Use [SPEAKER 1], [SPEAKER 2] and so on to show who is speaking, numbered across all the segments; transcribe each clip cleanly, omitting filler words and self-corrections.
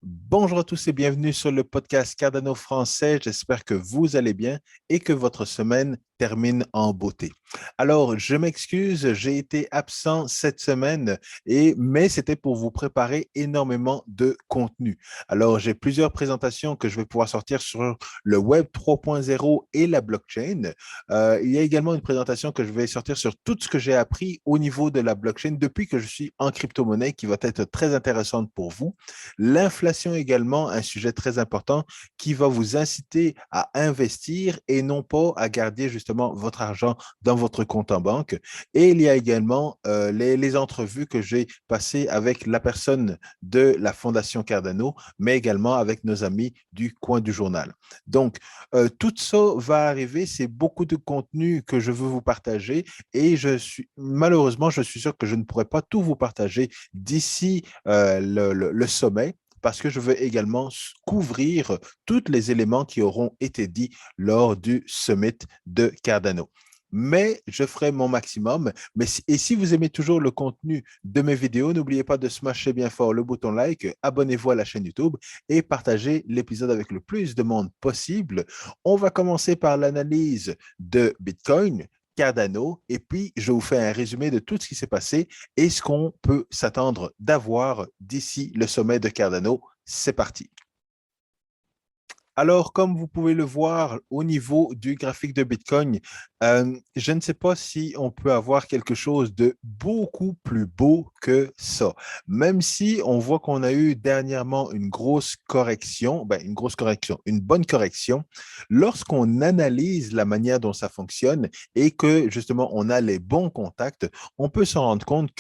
[SPEAKER 1] Bonjour à tous et bienvenue sur le podcast Cardano français. J'espère que vous allez bien et que votre semaine termine en beauté. Alors, je m'excuse, j'ai été absent cette semaine, mais c'était pour vous préparer énormément de contenu. Alors, j'ai plusieurs présentations que je vais pouvoir sortir sur le Web 3.0 et la blockchain. Il y a également une présentation que je vais sortir sur tout ce que j'ai appris au niveau de la blockchain depuis que je suis en crypto-monnaie qui va être très intéressante pour vous. L'inflation également, un sujet très important qui va vous inciter à investir et non pas à garder justement votre argent dans votre compte en banque. Et il y a également les entrevues que j'ai passées avec la personne de la Fondation Cardano, mais également avec nos amis du coin du journal. Donc, tout ça va arriver. C'est beaucoup de contenu que je veux vous partager et malheureusement, je suis sûr que je ne pourrai pas tout vous partager d'ici le sommet parce que je veux également couvrir tous les éléments qui auront été dits lors du summit de Cardano. Mais je ferai mon maximum. Et si vous aimez toujours le contenu de mes vidéos, n'oubliez pas de smasher bien fort le bouton like, abonnez-vous à la chaîne YouTube et partagez l'épisode avec le plus de monde possible. On va commencer par l'analyse de Bitcoin, Cardano, et puis je vous fais un résumé de tout ce qui s'est passé et ce qu'on peut s'attendre d'avoir d'ici le sommet de Cardano. C'est parti. Alors, comme vous pouvez le voir au niveau du graphique de Bitcoin, je ne sais pas si on peut avoir quelque chose de beaucoup plus beau que ça. Même si on voit qu'on a eu dernièrement une grosse correction, une bonne correction, lorsqu'on analyse la manière dont ça fonctionne et que justement on a les bons contacts, on peut se rendre compte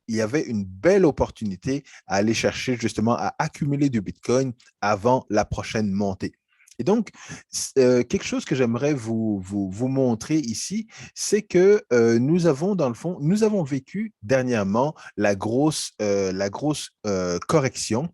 [SPEAKER 1] il y avait une belle opportunité à aller chercher justement à accumuler du Bitcoin avant la prochaine montée. Et donc, quelque chose que j'aimerais vous montrer ici, c'est que nous avons, dans le fond, nous avons vécu dernièrement la grosse correction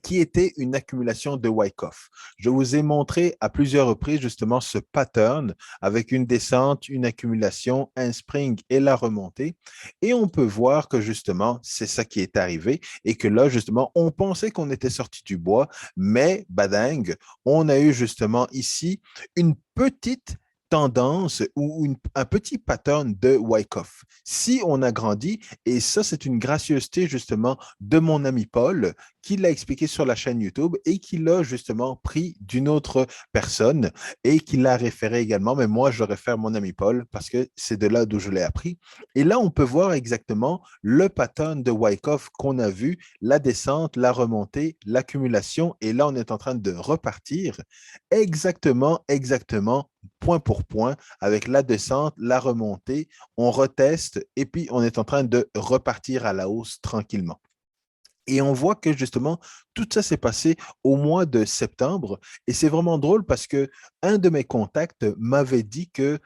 [SPEAKER 1] qui était une accumulation de Wyckoff. Je vous ai montré à plusieurs reprises justement ce pattern avec une descente, une accumulation, un spring et la remontée. Et on peut voir que justement, c'est ça qui est arrivé et que là, justement, on pensait qu'on était sorti du bois, mais badang, on a eu justement ici une petite tendance ou un petit pattern de Wyckoff. Si on agrandit, et ça, c'est une gracieuseté justement de mon ami Paul, qui l'a expliqué sur la chaîne YouTube et qui l'a justement pris d'une autre personne et qui l'a référé également. Mais moi, je réfère mon ami Paul parce que c'est de là d'où je l'ai appris. Et là, on peut voir exactement le pattern de Wyckoff qu'on a vu, la descente, la remontée, l'accumulation. Et là, on est en train de repartir exactement, point pour point, avec la descente, la remontée. On reteste et puis on est en train de repartir à la hausse tranquillement. Et on voit que justement, tout ça s'est passé au mois de septembre. Et c'est vraiment drôle parce que un de mes contacts m'avait dit que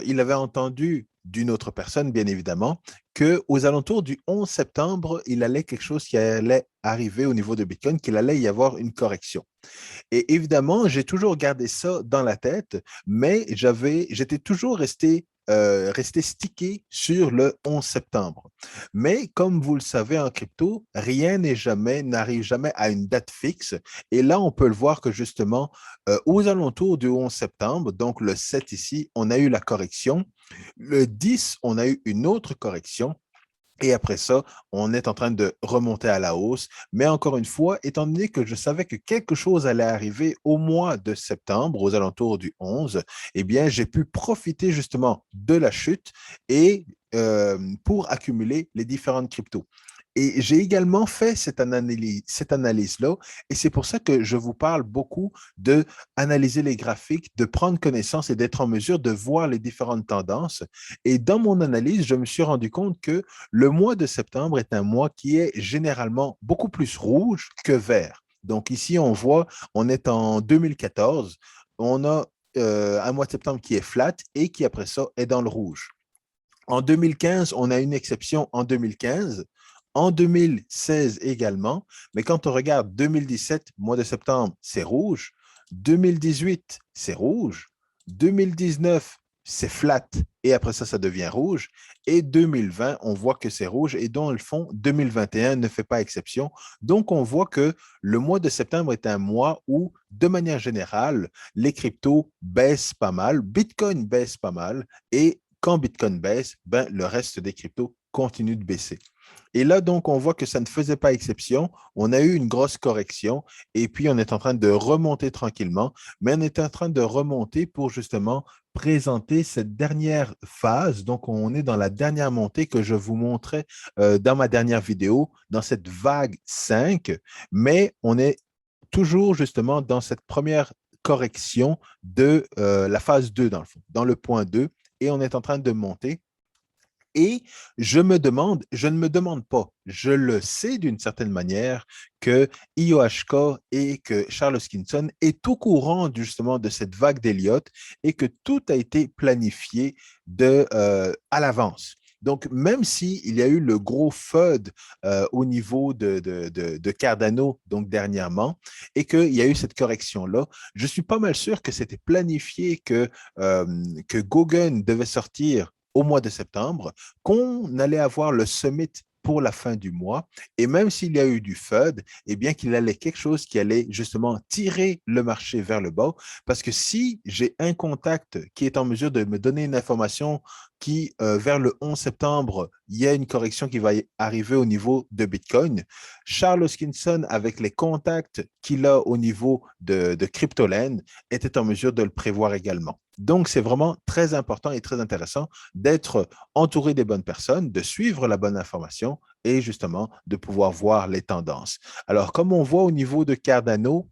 [SPEAKER 1] il avait entendu d'une autre personne, bien évidemment, que aux alentours du 11 septembre, il allait quelque chose qui allait arriver au niveau de Bitcoin, qu'il allait y avoir une correction. Et évidemment, j'ai toujours gardé ça dans la tête, mais j'étais toujours resté stické sur le 11 septembre. Mais comme vous le savez en crypto, n'arrive jamais à une date fixe. Et là, on peut le voir que justement, aux alentours du 11 septembre, donc le 7 ici, on a eu la correction. Le 10, on a eu une autre correction. Et après ça, on est en train de remonter à la hausse. Mais encore une fois, étant donné que je savais que quelque chose allait arriver au mois de septembre, aux alentours du 11, eh bien, j'ai pu profiter justement de la chute et pour accumuler les différentes cryptos. Et j'ai également fait cette analyse-là, et c'est pour ça que je vous parle beaucoup de analyser les graphiques, de prendre connaissance et d'être en mesure de voir les différentes tendances. Et dans mon analyse, je me suis rendu compte que le mois de septembre est un mois qui est généralement beaucoup plus rouge que vert. Donc ici, on voit, on est en 2014, on a un mois de septembre qui est flat et qui après ça est dans le rouge. En 2015, on a une exception en 2015, en 2016 également, mais quand on regarde 2017, mois de septembre, c'est rouge, 2018, c'est rouge, 2019, c'est flat et après ça, ça devient rouge. Et 2020, on voit que c'est rouge et dans le fond, 2021 ne fait pas exception. Donc, on voit que le mois de septembre est un mois où, de manière générale, les cryptos baissent pas mal, Bitcoin baisse pas mal et quand Bitcoin baisse, ben, le reste des cryptos continue de baisser. Et là, donc, on voit que ça ne faisait pas exception. On a eu une grosse correction et puis on est en train de remonter tranquillement, mais on est en train de remonter pour justement présenter cette dernière phase. Donc, on est dans la dernière montée que je vous montrais dans ma dernière vidéo, dans cette vague 5, mais on est toujours justement dans cette première correction de la phase 2 dans le fond, dans le point 2, et on est en train de monter. Et je ne me demande pas, je le sais d'une certaine manière que IOHK et que Charles Hoskinson est au courant justement de cette vague d'Elliott et que tout a été planifié à l'avance. Donc, même s'il y a eu le gros FUD au niveau de Cardano, donc dernièrement, et qu'il y a eu cette correction-là, je suis pas mal sûr que c'était planifié que Gauguin devait sortir au mois de septembre, qu'on allait avoir le summit pour la fin du mois. Et même s'il y a eu du FUD, eh bien qu'il allait quelque chose qui allait justement tirer le marché vers le bas. Parce que si j'ai un contact qui est en mesure de me donner une information qui, vers le 11 septembre, il y a une correction qui va arriver au niveau de Bitcoin, Charles Hoskinson, avec les contacts qu'il a au niveau de CryptoLand, était en mesure de le prévoir également. Donc, c'est vraiment très important et très intéressant d'être entouré des bonnes personnes, de suivre la bonne information et justement de pouvoir voir les tendances. Alors, comme on voit au niveau de Cardano,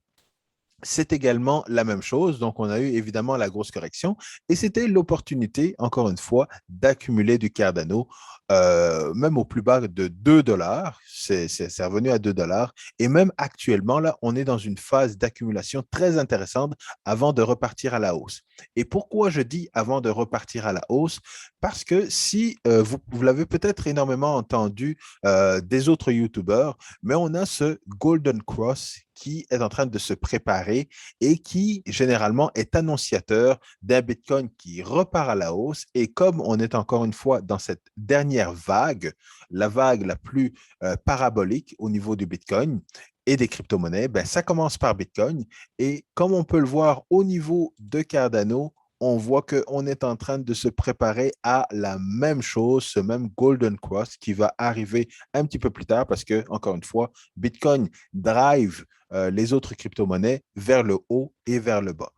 [SPEAKER 1] c'est également la même chose. Donc, on a eu évidemment la grosse correction et c'était l'opportunité, encore une fois, d'accumuler du Cardano, même au plus bas de 2 dollars. C'est revenu à 2 dollars. Et même actuellement, là, on est dans une phase d'accumulation très intéressante avant de repartir à la hausse. Et pourquoi je dis avant de repartir à la hausse? Parce que si vous l'avez peut-être énormément entendu des autres YouTubeurs, mais on a ce Golden Cross qui est en train de se préparer et qui généralement est annonciateur d'un Bitcoin qui repart à la hausse. Et comme on est encore une fois dans cette dernière vague, la vague la plus parabolique au niveau du Bitcoin et des crypto-monnaies, ben, ça commence par Bitcoin. Et comme on peut le voir au niveau de Cardano, on voit qu'on est en train de se préparer à la même chose, ce même Golden Cross qui va arriver un petit peu plus tard parce que, encore une fois, Bitcoin drive les autres crypto-monnaies vers le haut et vers le bas.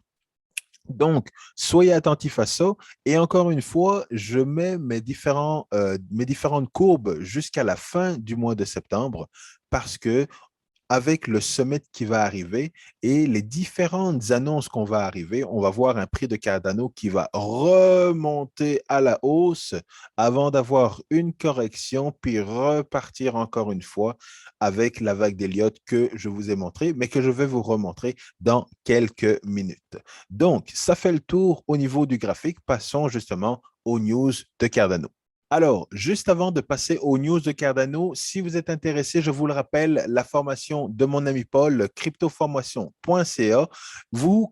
[SPEAKER 1] Donc, soyez attentifs à ça. Et encore une fois, je mets mes différentes courbes jusqu'à la fin du mois de septembre parce que avec le summit qui va arriver et les différentes annonces qu'on va arriver, on va voir un prix de Cardano qui va remonter à la hausse avant d'avoir une correction, puis repartir encore une fois avec la vague d'Elliott que je vous ai montré, mais que je vais vous remontrer dans quelques minutes. Donc, ça fait le tour au niveau du graphique. Passons justement aux news de Cardano. Alors, juste avant de passer aux news de Cardano, si vous êtes intéressé, je vous le rappelle, la formation de mon ami Paul, cryptoformation.ca.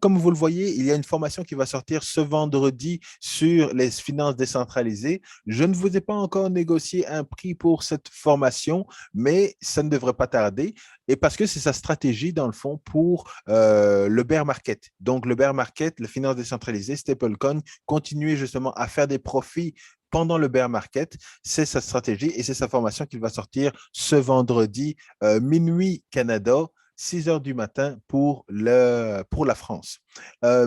[SPEAKER 1] Comme vous le voyez, il y a une formation qui va sortir ce vendredi sur les finances décentralisées. Je ne vous ai pas encore négocié un prix pour cette formation, mais ça ne devrait pas tarder. Et parce que c'est sa stratégie, dans le fond, pour le bear market. Donc, le bear market, les finances décentralisées, stablecoin, continuer justement à faire des profits pendant le bear market. C'est sa stratégie et c'est sa formation qu'il va sortir ce vendredi, minuit Canada, 6 heures du matin pour la France.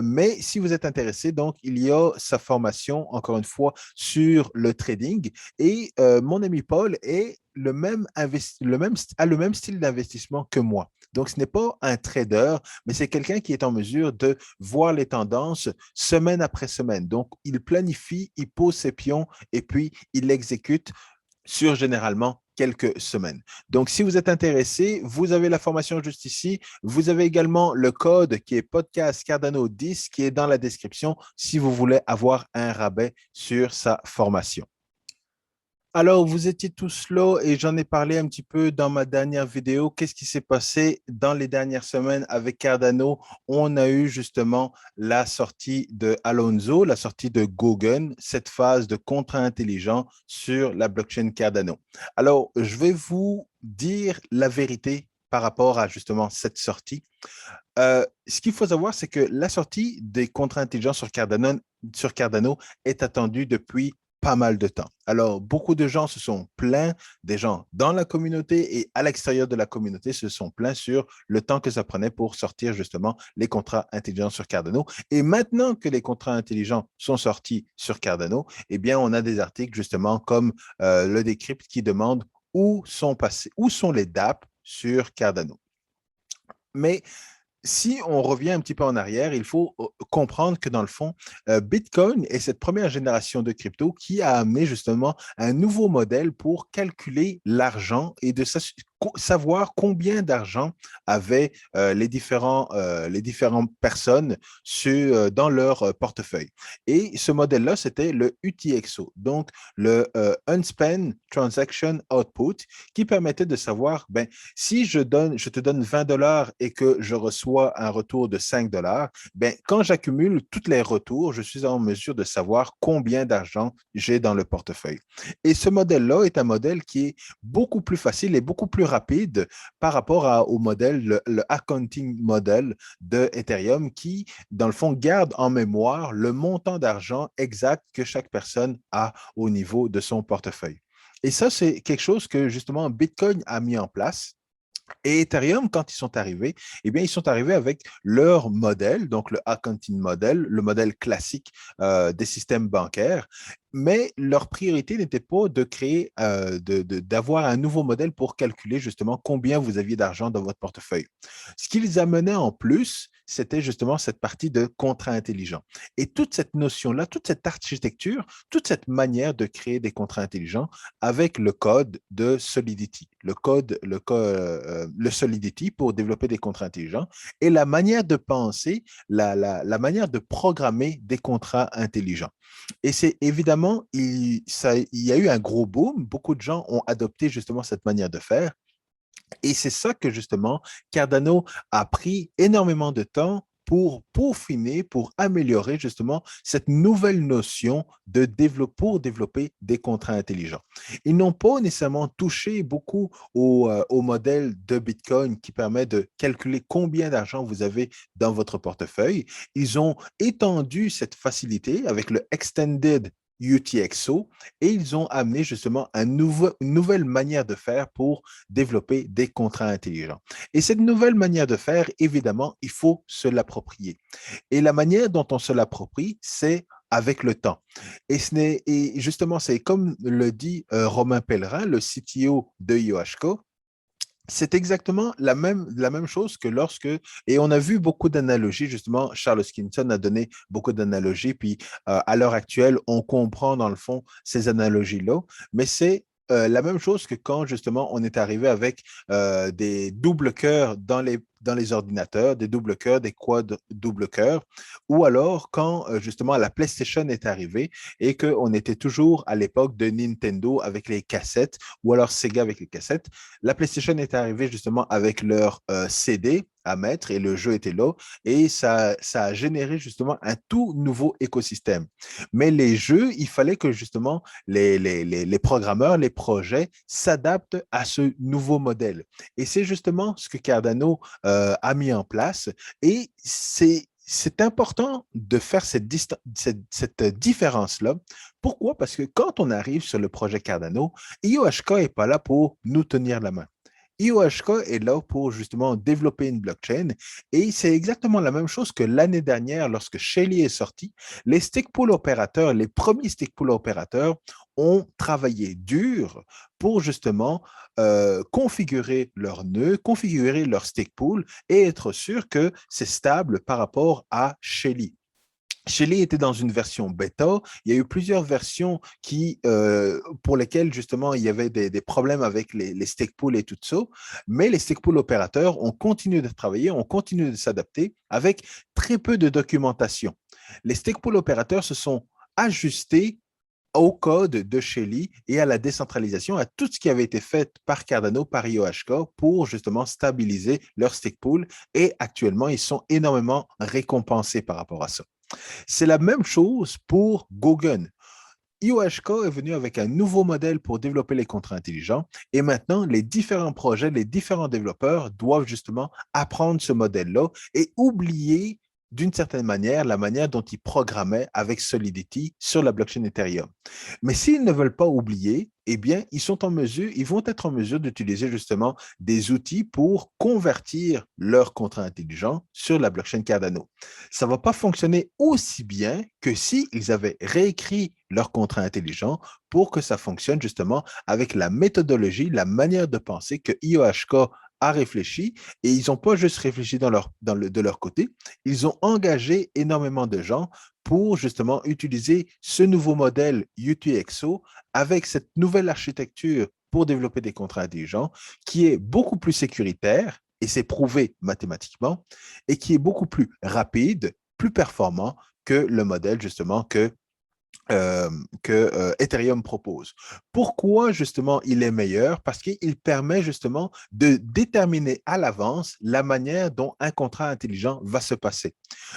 [SPEAKER 1] Mais si vous êtes intéressé, donc, il y a sa formation, encore une fois, sur le trading. Et mon ami Paul est a le même style d'investissement que moi. Donc, ce n'est pas un trader, mais c'est quelqu'un qui est en mesure de voir les tendances semaine après semaine. Donc, il planifie, il pose ses pions et puis il l'exécute sur généralement quelques semaines. Donc, si vous êtes intéressé, vous avez la formation juste ici. Vous avez également le code qui est podcast Cardano 10 qui est dans la description si vous voulez avoir un rabais sur sa formation. Alors, vous étiez tous là et j'en ai parlé un petit peu dans ma dernière vidéo. Qu'est-ce qui s'est passé dans les dernières semaines avec Cardano? On a eu justement la sortie de Alonso, la sortie de Gauguin, cette phase de contrat intelligent sur la blockchain Cardano. Alors, je vais vous dire la vérité par rapport à justement cette sortie. Ce qu'il faut savoir, c'est que la sortie des contrats intelligents sur Cardano est attendue depuis pas mal de temps. Alors, beaucoup de gens se sont plaints, des gens dans la communauté et à l'extérieur de la communauté se sont plaints sur le temps que ça prenait pour sortir justement les contrats intelligents sur Cardano. Et maintenant que les contrats intelligents sont sortis sur Cardano, eh bien, on a des articles justement comme le Decrypt qui demande où sont les DApp sur Cardano. Mais si on revient un petit peu en arrière, il faut comprendre que dans le fond, Bitcoin est cette première génération de crypto qui a amené justement un nouveau modèle pour calculer l'argent et de savoir combien d'argent avaient les différentes personnes dans leur portefeuille. Et ce modèle-là, c'était le UTXO, donc le Unspent Transaction Output, qui permettait de savoir, ben, si je te donne 20 dollars et que je reçois un retour de 5 dollars, ben, quand j'accumule tous les retours, je suis en mesure de savoir combien d'argent j'ai dans le portefeuille. Et ce modèle-là est un modèle qui est beaucoup plus facile et beaucoup plus rapide par rapport au modèle, le accounting model de Ethereum qui, dans le fond, garde en mémoire le montant d'argent exact que chaque personne a au niveau de son portefeuille. Et ça, c'est quelque chose que justement Bitcoin a mis en place et Ethereum, quand ils sont arrivés, eh bien, ils sont arrivés avec leur modèle, donc le accounting model, le modèle classique des systèmes bancaires, mais leur priorité n'était pas de créer, d'avoir un nouveau modèle pour calculer justement combien vous aviez d'argent dans votre portefeuille. Ce qu'ils amenaient en plus, c'était justement cette partie de contrat intelligent. Et toute cette notion-là, toute cette architecture, toute cette manière de créer des contrats intelligents avec le code de Solidity, le Solidity pour développer des contrats intelligents et la manière de penser, la manière de programmer des contrats intelligents. Et c'est évidemment, il y a eu un gros boom, beaucoup de gens ont adopté justement cette manière de faire. Et c'est ça que justement Cardano a pris énormément de temps pour peaufiner, pour améliorer justement cette nouvelle notion pour développer des contrats intelligents. Ils n'ont pas nécessairement touché beaucoup au modèle de Bitcoin qui permet de calculer combien d'argent vous avez dans votre portefeuille. Ils ont étendu cette facilité avec le Extended UTXO et ils ont amené justement une nouvelle manière de faire pour développer des contrats intelligents. Et cette nouvelle manière de faire, évidemment, il faut se l'approprier. Et la manière dont on se l'approprie, c'est avec le temps. Et justement, c'est comme le dit Romain Pellerin, le CTO de IOHK, c'est exactement la même chose que et on a vu beaucoup d'analogies, justement, Charles Hoskinson a donné beaucoup d'analogies, puis à l'heure actuelle, on comprend dans le fond ces analogies-là, mais c'est la même chose que quand justement on est arrivé avec des doubles cœurs dans les ordinateurs, des doubles cœurs, des quad doubles cœurs, ou alors quand justement la PlayStation est arrivée et qu'on était toujours à l'époque de Nintendo avec les cassettes, ou alors Sega avec les cassettes. La PlayStation est arrivée justement avec leur CD à mettre et le jeu était là et ça a généré justement un tout nouveau écosystème. Mais les jeux, il fallait que justement les programmeurs, les projets s'adaptent à ce nouveau modèle. Et c'est justement ce que Cardano a mis en place et c'est important de faire cette différence-là. Pourquoi? Parce que quand on arrive sur le projet Cardano, IOHK n'est pas là pour nous tenir la main. IOHK est là pour justement développer une blockchain et c'est exactement la même chose que l'année dernière lorsque Shelly est sorti. Les stake pool opérateurs, les premiers stake pool opérateurs ont travaillé dur pour justement configurer leur nœud, configurer leur stake pool et être sûr que c'est stable par rapport à Shelly. Shelly était dans une version bêta. Il y a eu plusieurs versions pour lesquelles, justement, il y avait des problèmes avec les stake pools et tout ça. Mais les stake pool opérateurs ont continué de travailler, ont continué de s'adapter avec très peu de documentation. Les stake pool opérateurs se sont ajustés au code de Shelly et à la décentralisation, à tout ce qui avait été fait par Cardano, par IOHK pour justement stabiliser leur stake pool. Et actuellement, ils sont énormément récompensés par rapport à ça. C'est la même chose pour Gauguin. IOHK est venu avec un nouveau modèle pour développer les contrats intelligents et maintenant, les différents projets, les différents développeurs doivent justement apprendre ce modèle-là et oublier d'une certaine manière la manière dont ils programmaient avec Solidity sur la blockchain Ethereum. Mais s'ils ne veulent pas oublier, eh bien, ils vont être en mesure d'utiliser justement des outils pour convertir leurs contrats intelligents sur la blockchain Cardano. Ça ne va pas fonctionner aussi bien que s'ils avaient réécrit leur contrat intelligent pour que ça fonctionne justement avec la méthodologie, la manière de penser que IOHK a réfléchi et ils n'ont pas juste réfléchi de leur côté, ils ont engagé énormément de gens pour justement utiliser ce nouveau modèle UTXO avec cette nouvelle architecture pour développer des contrats intelligents qui est beaucoup plus sécuritaire, et c'est prouvé mathématiquement, et qui est beaucoup plus rapide, plus performant que le modèle justement que Ethereum propose. Pourquoi justement il est meilleur? Parce qu'il permet justement de déterminer à l'avance la manière dont un contrat intelligent va se passer.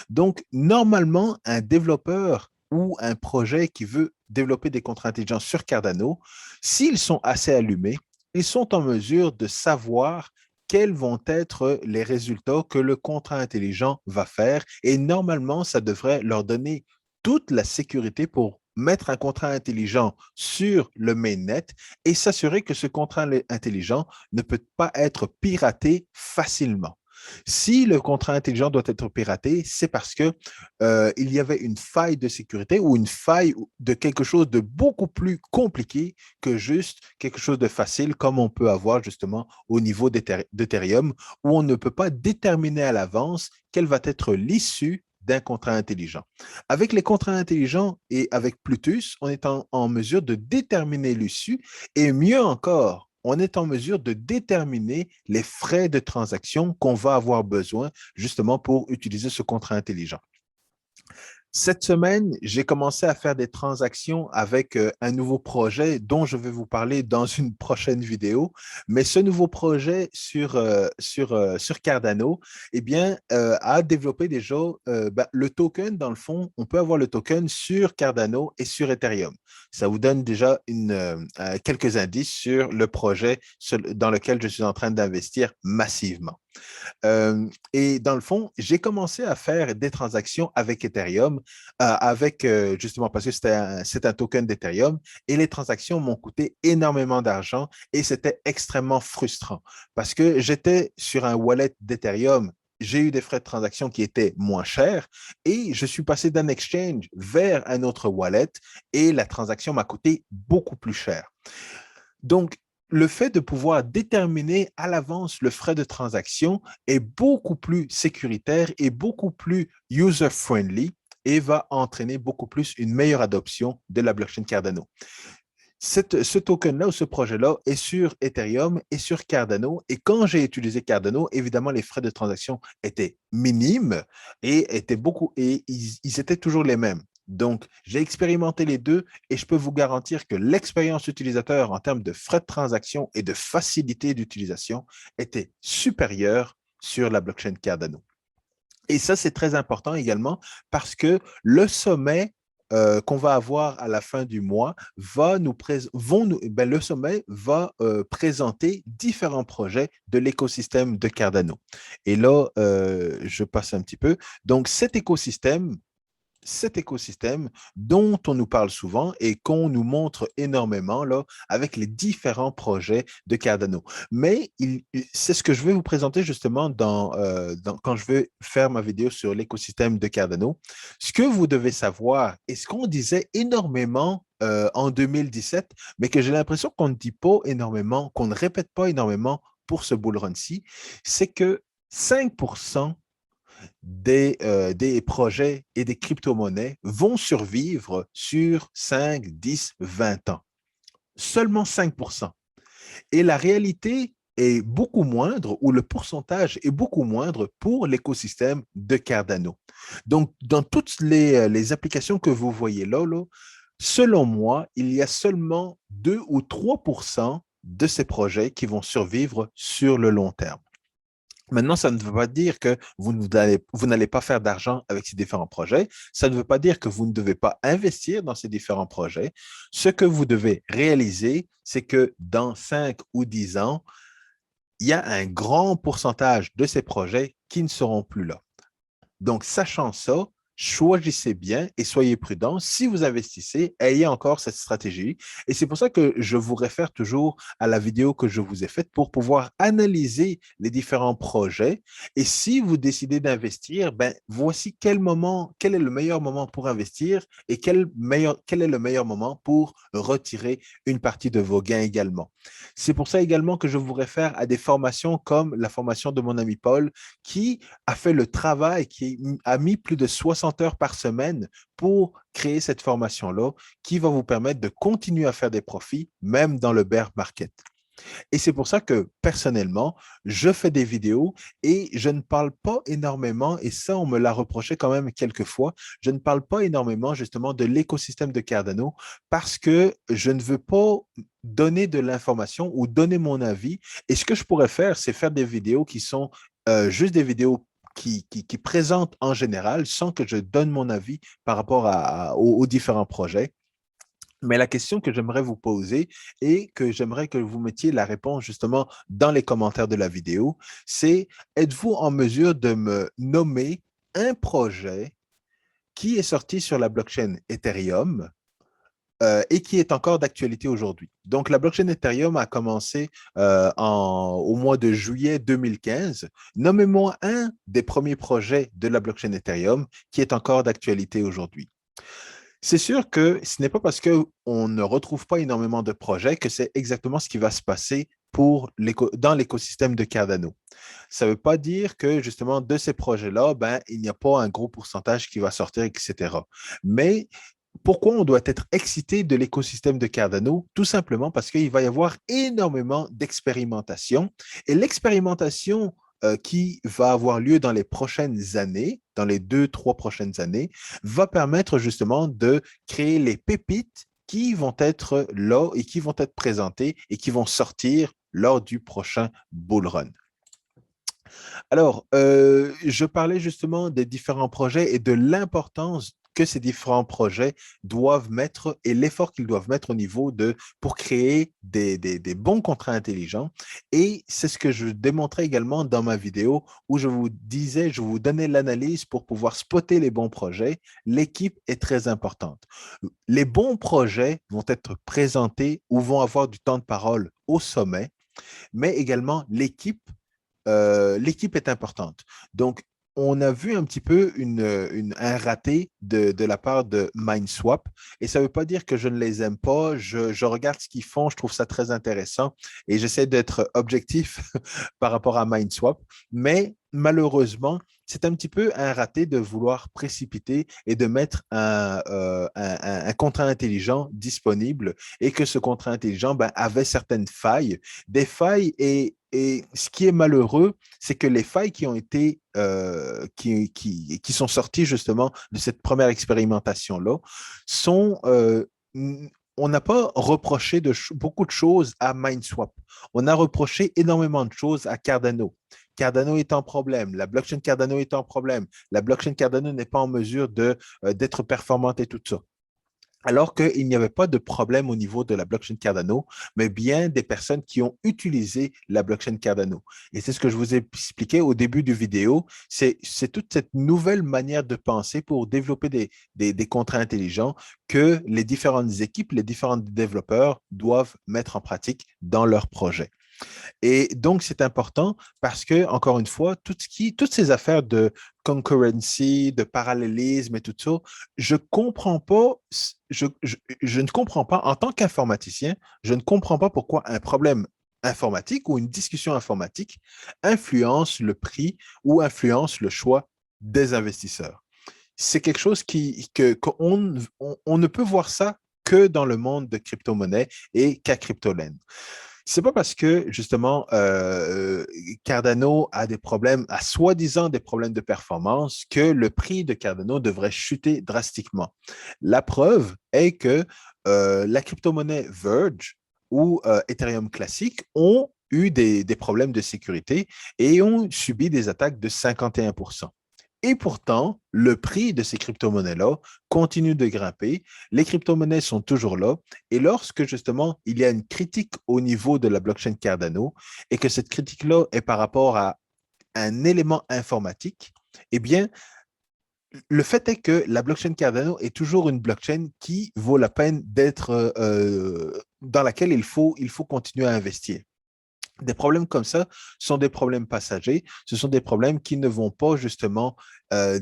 [SPEAKER 1] Donc, normalement, un développeur ou un projet qui veut développer des contrats intelligents sur Cardano, s'ils sont assez allumés, ils sont en mesure de savoir quels vont être les résultats que le contrat intelligent va faire. Et normalement, ça devrait leur donner toute la sécurité pour mettre un contrat intelligent sur le mainnet et s'assurer que ce contrat intelligent ne peut pas être piraté facilement. Si le contrat intelligent doit être piraté, c'est parce que il y avait une faille de sécurité ou une faille de quelque chose de beaucoup plus compliqué que juste quelque chose de facile comme on peut avoir justement au niveau d'Ethereum où on ne peut pas déterminer à l'avance quelle va être l'issue d'un contrat intelligent. Avec les contrats intelligents et avec Plutus, on est en mesure de déterminer l'issue et mieux encore, on est en mesure de déterminer les frais de transaction qu'on va avoir besoin justement pour utiliser ce contrat intelligent. Cette semaine, j'ai commencé à faire des transactions avec un nouveau projet dont je vais vous parler dans une prochaine vidéo. Mais ce nouveau projet sur Cardano, eh bien, a développé déjà le token. Dans le fond, on peut avoir le token sur Cardano et sur Ethereum. Ça vous donne déjà quelques indices sur le projet dans lequel je suis en train d'investir massivement. Et dans le fond, j'ai commencé à faire des transactions avec Ethereum, justement parce que c'est un token d'Ethereum, et les transactions m'ont coûté énormément d'argent et c'était extrêmement frustrant parce que j'étais sur un wallet d'Ethereum. J'ai eu des frais de transaction qui étaient moins chers et je suis passé d'un exchange vers un autre wallet et la transaction m'a coûté beaucoup plus cher. Donc, le fait de pouvoir déterminer à l'avance le frais de transaction est beaucoup plus sécuritaire et beaucoup plus user-friendly et va entraîner beaucoup plus une meilleure adoption de la blockchain Cardano. Ce token-là ou ce projet-là est sur Ethereum et sur Cardano. Et quand j'ai utilisé Cardano, évidemment, les frais de transaction étaient minimes et ils étaient toujours les mêmes. Donc, j'ai expérimenté les deux et je peux vous garantir que l'expérience utilisateur en termes de frais de transaction et de facilité d'utilisation était supérieure sur la blockchain Cardano. Et ça, c'est très important également parce que le sommet qu'on va avoir à la fin du mois le sommet va présenter différents projets de l'écosystème de Cardano. Et là, je passe un petit peu. Donc, cet écosystème dont on nous parle souvent et qu'on nous montre énormément là, avec les différents projets de Cardano. Mais c'est ce que je vais vous présenter justement quand je vais faire ma vidéo sur l'écosystème de Cardano. Ce que vous devez savoir et ce qu'on disait énormément en 2017, mais que j'ai l'impression qu'on ne dit pas énormément, qu'on ne répète pas énormément pour ce bull run-ci, c'est que 5% des projets et des crypto-monnaies vont survivre sur 5, 10, 20 ans. Seulement 5%. Et la réalité est beaucoup moindre, ou le pourcentage est beaucoup moindre pour l'écosystème de Cardano. Donc, dans toutes les applications que vous voyez là, selon moi, il y a seulement 2 ou 3% de ces projets qui vont survivre sur le long terme. Maintenant, ça ne veut pas dire que vous n'allez pas faire d'argent avec ces différents projets. Ça ne veut pas dire que vous ne devez pas investir dans ces différents projets. Ce que vous devez réaliser, c'est que dans 5 ou 10 ans, il y a un grand pourcentage de ces projets qui ne seront plus là. Donc, sachant ça, choisissez bien et soyez prudents. Si vous investissez, ayez encore cette stratégie. Et c'est pour ça que je vous réfère toujours à la vidéo que je vous ai faite pour pouvoir analyser les différents projets. Et si vous décidez d'investir, ben, voici quel est le meilleur moment pour investir et quel est le meilleur moment pour retirer une partie de vos gains également. C'est pour ça également que je vous réfère à des formations comme la formation de mon ami Paul qui a fait le travail, qui a mis plus de 60 heures par semaine pour créer cette formation-là, qui va vous permettre de continuer à faire des profits, même dans le bear market. Et c'est pour ça que personnellement, je fais des vidéos et je ne parle pas énormément, et ça, on me l'a reproché quand même quelques fois, je ne parle pas énormément justement de l'écosystème de Cardano parce que je ne veux pas donner de l'information ou donner mon avis. Et ce que je pourrais faire, c'est faire des vidéos qui sont juste des vidéos qui présentent en général sans que je donne mon avis par rapport aux différents projets. Mais la question que j'aimerais vous poser et que j'aimerais que vous mettiez la réponse justement dans les commentaires de la vidéo, c'est êtes-vous en mesure de me nommer un projet qui est sorti sur la blockchain Ethereum et qui est encore d'actualité aujourd'hui? Donc, la blockchain Ethereum a commencé au mois de juillet 2015. Nommez-moi un des premiers projets de la blockchain Ethereum qui est encore d'actualité aujourd'hui. C'est sûr que ce n'est pas parce qu'on ne retrouve pas énormément de projets que c'est exactement ce qui va se passer dans l'écosystème de Cardano. Ça ne veut pas dire que justement de ces projets-là, ben, il n'y a pas un gros pourcentage qui va sortir, etc. Mais pourquoi on doit être excité de l'écosystème de Cardano? Tout simplement parce qu'il va y avoir énormément d'expérimentation. Et l'expérimentation qui va avoir lieu dans les prochaines années, dans les 2, 3 prochaines années, va permettre justement de créer les pépites qui vont être là et qui vont être présentées et qui vont sortir lors du prochain bull run. Alors, je parlais justement des différents projets et de l'importance que ces différents projets doivent mettre et l'effort qu'ils doivent mettre au niveau pour créer des bons contrats intelligents. Et c'est ce que je démontrais également dans ma vidéo où je vous disais, je vous donnais l'analyse pour pouvoir spotter les bons projets. L'équipe est très importante. Les bons projets vont être présentés ou vont avoir du temps de parole au sommet, mais également l'équipe est importante. Donc, on a vu un petit peu un raté de la part de MindSwap. Et ça ne veut pas dire que je ne les aime pas. Je regarde ce qu'ils font, je trouve ça très intéressant et j'essaie d'être objectif par rapport à MindSwap. Mais malheureusement, c'est un petit peu un raté de vouloir précipiter et de mettre un contrat intelligent disponible et que ce contrat intelligent ben, avait certaines failles, des failles et ce qui est malheureux, c'est que les failles qui ont été, qui sont sorties justement de cette première expérimentation-là, sont, on n'a pas reproché beaucoup de choses à MindSwap. On a reproché énormément de choses à Cardano. Cardano est en problème, la blockchain Cardano est en problème, la blockchain Cardano n'est pas en mesure d'être performante et tout ça. Alors qu'il n'y avait pas de problème au niveau de la blockchain Cardano, mais bien des personnes qui ont utilisé la blockchain Cardano. Et c'est ce que je vous ai expliqué au début du vidéo, c'est toute cette nouvelle manière de penser pour développer des contrats intelligents que les différentes équipes, les différents développeurs doivent mettre en pratique dans leurs projets. Et donc, c'est important parce que, encore une fois, toutes ces affaires de concurrency, de parallélisme et tout ça, je comprends pas, je ne comprends pas, en tant qu'informaticien, je ne comprends pas pourquoi un problème informatique ou une discussion informatique influence le prix ou influence le choix des investisseurs. C'est quelque chose qu'on ne peut voir ça que dans le monde de crypto-monnaie et qu'à CryptoLand. C'est pas parce que, justement, Cardano a des problèmes, a soi-disant des problèmes de performance, que le prix de Cardano devrait chuter drastiquement. La preuve est que la crypto-monnaie Verge ou Ethereum classique ont eu des problèmes de sécurité et ont subi des attaques de 51%. Et pourtant, le prix de ces crypto-monnaies-là continue de grimper. Les crypto-monnaies sont toujours là. Et lorsque justement il y a une critique au niveau de la blockchain Cardano et que cette critique-là est par rapport à un élément informatique, eh bien, le fait est que la blockchain Cardano est toujours une blockchain qui vaut la peine d'être dans laquelle il faut continuer à investir. Des problèmes comme ça sont des problèmes passagers. Ce sont des problèmes qui ne vont pas justement euh,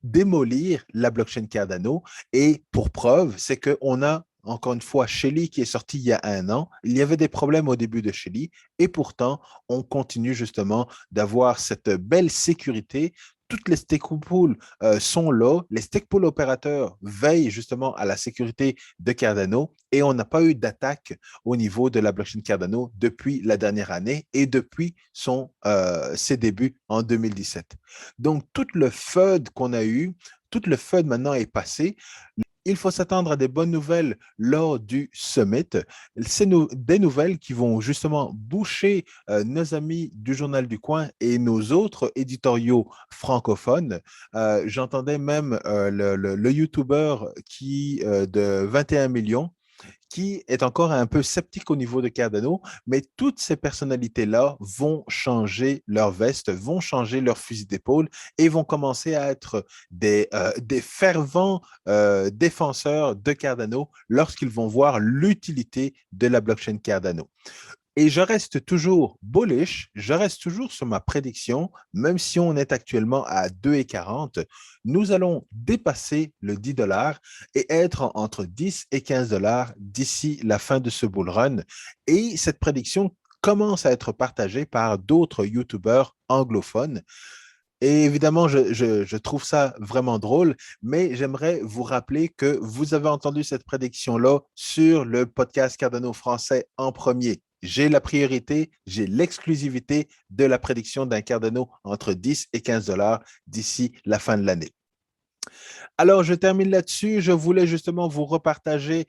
[SPEAKER 1] démolir la blockchain Cardano. Et pour preuve, c'est qu'on a encore une fois Shelly qui est sorti il y a un an. Il y avait des problèmes au début de Shelly et pourtant, on continue justement d'avoir cette belle sécurité. Toutes les stakeholders sont là. Les stakeholders opérateurs veillent justement à la sécurité de Cardano et on n'a pas eu d'attaque au niveau de la blockchain Cardano depuis la dernière année et depuis ses débuts en 2017. Donc, tout le FUD qu'on a eu, tout le FUD maintenant est passé. Il faut s'attendre à des bonnes nouvelles lors du summit. C'est des nouvelles qui vont justement boucher nos amis du Journal du Coin et nos autres éditoriaux francophones. J'entendais même le YouTuber de 21 millions qui est encore un peu sceptique au niveau de Cardano, mais toutes ces personnalités-là vont changer leur veste, vont changer leur fusil d'épaule et vont commencer à être des fervents défenseurs de Cardano lorsqu'ils vont voir l'utilité de la blockchain Cardano. Et je reste toujours bullish, je reste toujours sur ma prédiction, même si on est actuellement à 2,40, nous allons dépasser le 10 dollars et être entre 10 et 15 dollars d'ici la fin de ce bull run. Et cette prédiction commence à être partagée par d'autres YouTubeurs anglophones. Et évidemment, je trouve ça vraiment drôle, mais j'aimerais vous rappeler que vous avez entendu cette prédiction-là sur le podcast Cardano français en premier. J'ai la priorité, j'ai l'exclusivité de la prédiction d'un Cardano entre 10 et 15 dollars d'ici la fin de l'année. Alors, je termine là-dessus. Je voulais justement vous repartager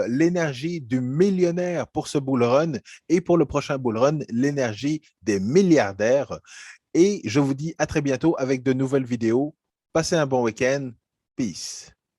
[SPEAKER 1] l'énergie du millionnaire pour ce bull run et pour le prochain bull run, l'énergie des milliardaires. Et je vous dis à très bientôt avec de nouvelles vidéos. Passez un bon week-end. Peace.